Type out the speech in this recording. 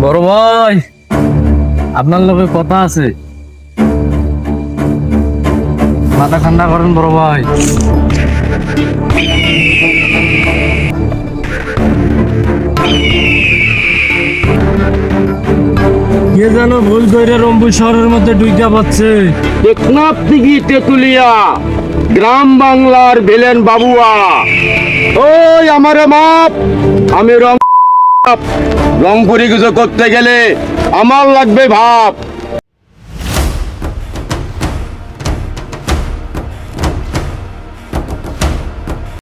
বড় ভাই, আপনার লোকে কথা আছে, মাথা ঠান্ডা করেন বড় ভাই। কে যেন ভুল করে রংপুর শহরের মধ্যে ঢুইকা পাচ্ছে। টেকনাফ দিঘি তেতুলিয়া গ্রাম বাংলার ভিলেন বাবুয়া, ওই আমারে মাপ। আমি রংপুরি কিছু করতে গেলে আমার লাগবে ভাব।